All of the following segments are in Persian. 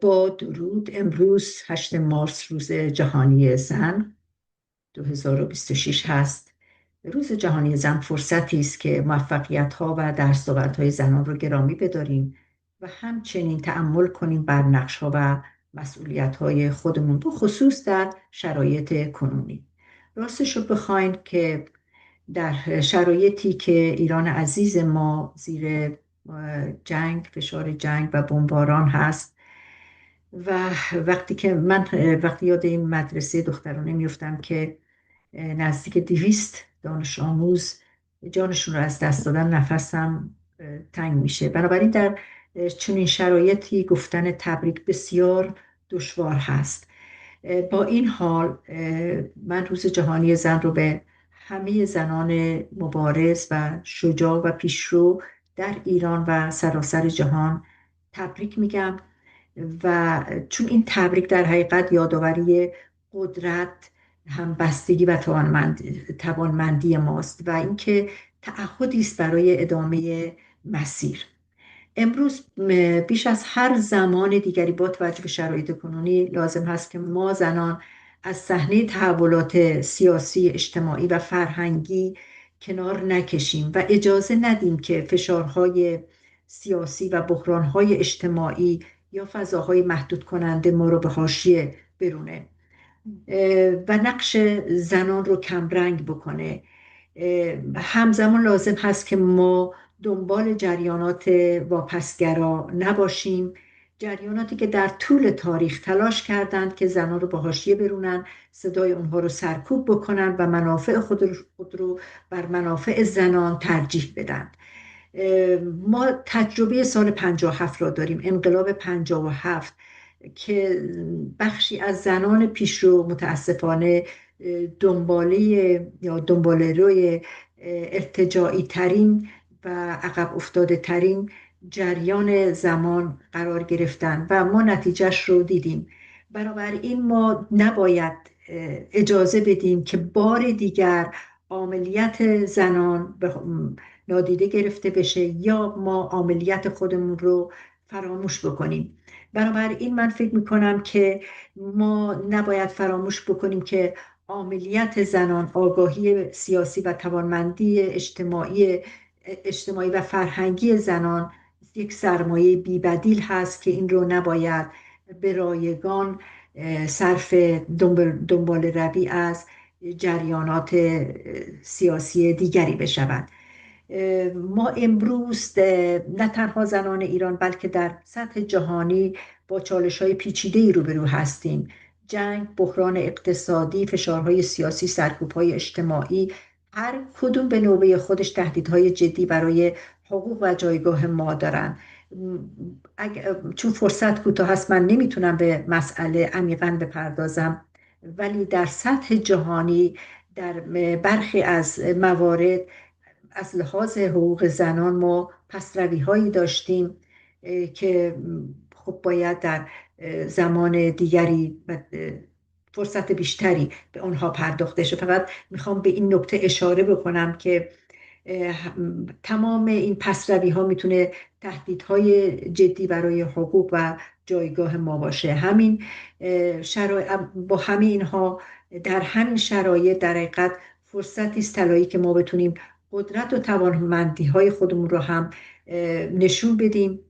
با درود. امروز 8 مارس روز جهانی زن 2026 هست. روز جهانی زن فرصتی است که موفقیت‌ها و دستاوردهای زنان رو گرامی بداریم و همچنین تأمل کنیم بر نقش‌ها و مسئولیت‌های خودمون، به خصوص در شرایط کنونی. راستش رو بخواین که در شرایطی که ایران عزیز ما زیر جنگ، فشار جنگ و بمباران هست، و وقتی یاد این مدرسه دخترانه میفتم که نزدیک 200 دانش آموز جانشون رو از دست دادن، نفسم تنگ میشه. بنابراین در چنین شرایطی گفتن تبریک بسیار دشوار هست. با این حال من روز جهانی زن رو به همه زنان مبارز و شجاع و پیشرو در ایران و سراسر جهان تبریک میگم، و چون این تبریک در حقیقت یادآوری قدرت، همبستگی و توانمندی ماست و اینکه تعهدی است برای ادامه مسیر. امروز بیش از هر زمان دیگری با توجه به شرایط کنونی لازم هست که ما زنان از صحنه تحولات سیاسی، اجتماعی و فرهنگی کنار نکشیم و اجازه ندیم که فشارهای سیاسی و بحرانهای اجتماعی یا فضاهای محدود کننده ما رو به حاشیه برونه و نقش زنان رو کمرنگ بکنه. همزمان لازم هست که ما دنبال جریانات واپسگرا نباشیم، جریاناتی که در طول تاریخ تلاش کردند که زنان رو به حاشیه برونن، صدای اونها رو سرکوب بکنن و منافع خود رو بر منافع زنان ترجیح بدن. ما تجربه سال 57 را داریم، انقلاب 57، که بخشی از زنان پیشرو متاسفانه دنباله یا دنباله روی ارتجاعی ترین و عقب افتاده ترین جریان زمان قرار گرفتن و ما نتیجهش رو دیدیم. بنابراین ما نباید اجازه بدیم که بار دیگر عاملیت زنان نادیده گرفته بشه یا ما عاملیت خودمون رو فراموش بکنیم. بنابراین من فکر میکنم که ما نباید فراموش بکنیم که عاملیت زنان، آگاهی سیاسی و توانمندی اجتماعی و فرهنگی زنان یک سرمایه بی‌بدیل هست که این رو نباید به رایگان صرف دنبال روی از جریانات سیاسی دیگری بشود. ما امروز نه تنها زنان ایران بلکه در سطح جهانی با چالش‌های پیچیده‌ای روبرو هستیم. جنگ، بحران اقتصادی، فشارهای سیاسی، سرکوب‌های اجتماعی، هر کدوم به نوبه خودش تهدیدهای جدی برای حقوق و جایگاه ما دارن. چون فرصت کوتاه هست من نمیتونم به مسئله عمیقاً بپردازم، ولی در سطح جهانی در برخی از موارد از لحاظ حقوق زنان ما پس‌روی هایی داشتیم که خب باید در زمان دیگری فرصت بیشتری به آنها پرداخته شه. فقط میخوام به این نکته اشاره بکنم که تمام این پس‌روی ها میتونه تهدیدهای جدی برای حقوق و جایگاه ما باشه. با همه اینها، در همین شرایط در حقیقت فرصتی است طلایی که ما بتونیم قدرت و توانمندی های خودمون رو هم نشون بدیم.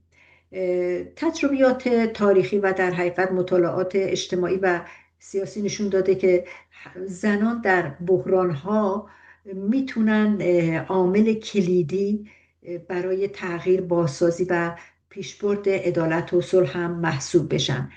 تجربیات تاریخی و در حقیقت مطالعات اجتماعی و سیاسی نشون داده که زنان در بحران ها میتونن عامل کلیدی برای تغییر، بازسازی و پیشبرد عدالت و صلح هم محسوب بشن.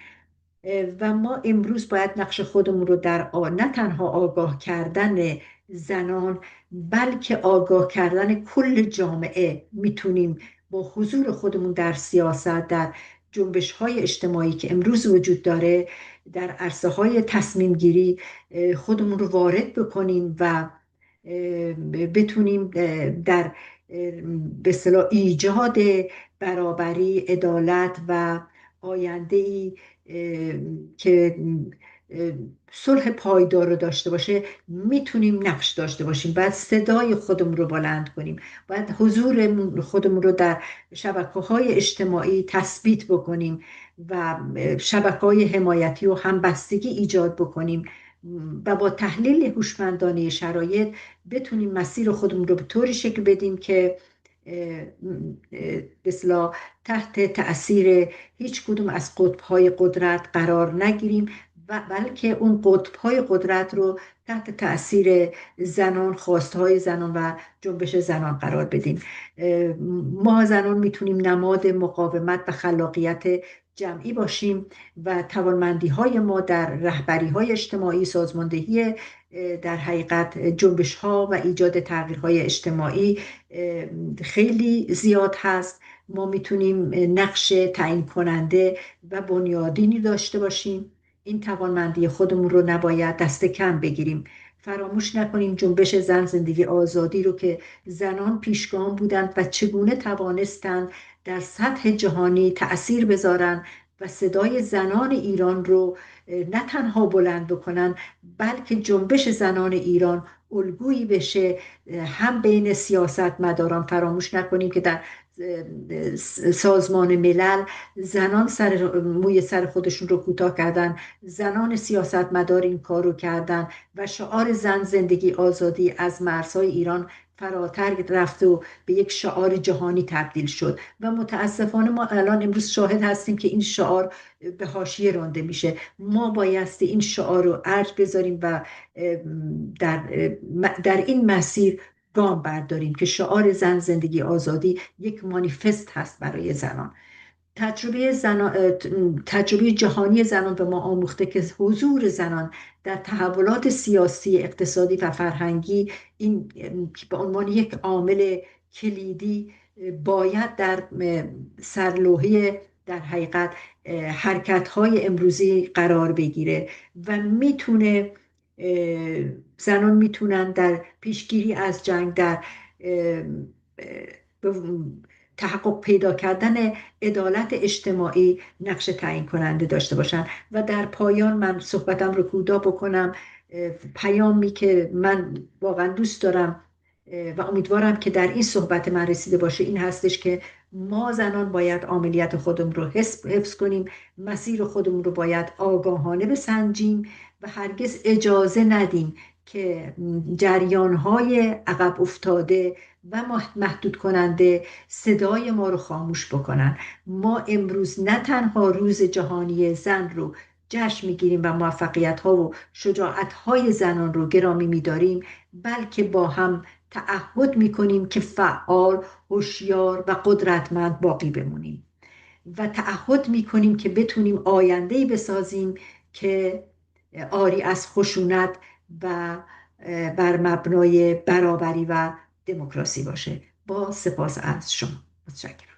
و ما امروز باید نقش خودمون رو در نه تنها آگاه کردن زنان بلکه آگاه کردن کل جامعه میتونیم با حضور خودمون در سیاست، در جنبش های اجتماعی که امروز وجود داره، در عرصه های تصمیم گیری خودمون رو وارد بکنیم و بتونیم در به اصطلاح ایجاد برابری، عدالت و آینده ای که صلح پایدار رو داشته باشه میتونیم نقش داشته باشیم. باید صدای خودمون رو بلند کنیم، باید حضور خودمون رو در شبکه‌های اجتماعی تثبیت بکنیم و شبکه‌های حمایتی و همبستگی ایجاد بکنیم و با تحلیل هوشمندانه شرایط بتونیم مسیر خودمون رو به طوری شکل بدیم که به اصطلاح تحت تأثیر هیچ کدوم از قطب‌های قدرت قرار نگیریم و بلکه اون قطب‌های قدرت رو تحت تأثیر زنان، خواستهای زنان و جنبش زنان قرار بدیم. ما زنان میتونیم نماد مقاومت و خلاقیت جمعی باشیم و توانمندی های ما در رهبری های اجتماعی، سازماندهی در حقیقت جنبش ها و ایجاد تغییرهای اجتماعی خیلی زیاد هست. ما میتونیم نقش تعیین کننده و بنیادینی داشته باشیم. این توانمندی خودمون رو نباید دست کم بگیریم. فراموش نکنیم جنبش زن زندگی آزادی رو که زنان پیشگام بودند و چگونه توانستند در سطح جهانی تأثیر بذارن و صدای زنان ایران رو نه تنها بلند بکنن، بلکه جنبش زنان ایران الگویی بشه هم بین سیاستمداران. فراموش نکنیم که در سازمان ملل زنان موی سر خودشون رو کوتاه کردن، زنان سیاستمدار این کار رو کردن و شعار زن زندگی آزادی از مرزهای ایران فراتر رفت و به یک شعار جهانی تبدیل شد و متاسفانه ما الان امروز شاهد هستیم که این شعار به حاشیه رانده میشه. ما بایستی این شعار رو ارج بذاریم و در, در این مسیر گام برداریم که شعار زن زندگی آزادی یک مانیفست هست برای زنان. تجربه جهانی زنان به ما آموخته که حضور زنان در تحولات سیاسی، اقتصادی و فرهنگی این به عنوان یک عامل کلیدی باید در سرلوحه در حقیقت حرکت‌های امروزی قرار بگیره و زنان میتونن در پیشگیری از جنگ، در تحقق پیدا کردن عدالت اجتماعی نقش تعیین کننده داشته باشن. و در پایان من صحبتم رو کوتاه بکنم. پیامی که من واقعا دوست دارم و امیدوارم که در این صحبت من رسیده باشه این هستش که ما زنان باید عاملیت خودمون رو حفظ کنیم، مسیر خودمون رو باید آگاهانه بسنجیم و هرگز اجازه ندیم که جریانهای عقب افتاده و محدود کننده صدای ما رو خاموش بکنن. ما امروز نه تنها روز جهانی زن رو جشن میگیریم و موفقیت ها و شجاعت های زنان رو گرامی میداریم، بلکه با هم تعهد میکنیم که فعال، هوشیار و قدرتمند باقی بمونیم و تعهد میکنیم که بتونیم آینده‌ای بسازیم که عاری از خشونت و بر مبنای برابری و دموکراسی باشه. با سپاس از شما. متشکرم.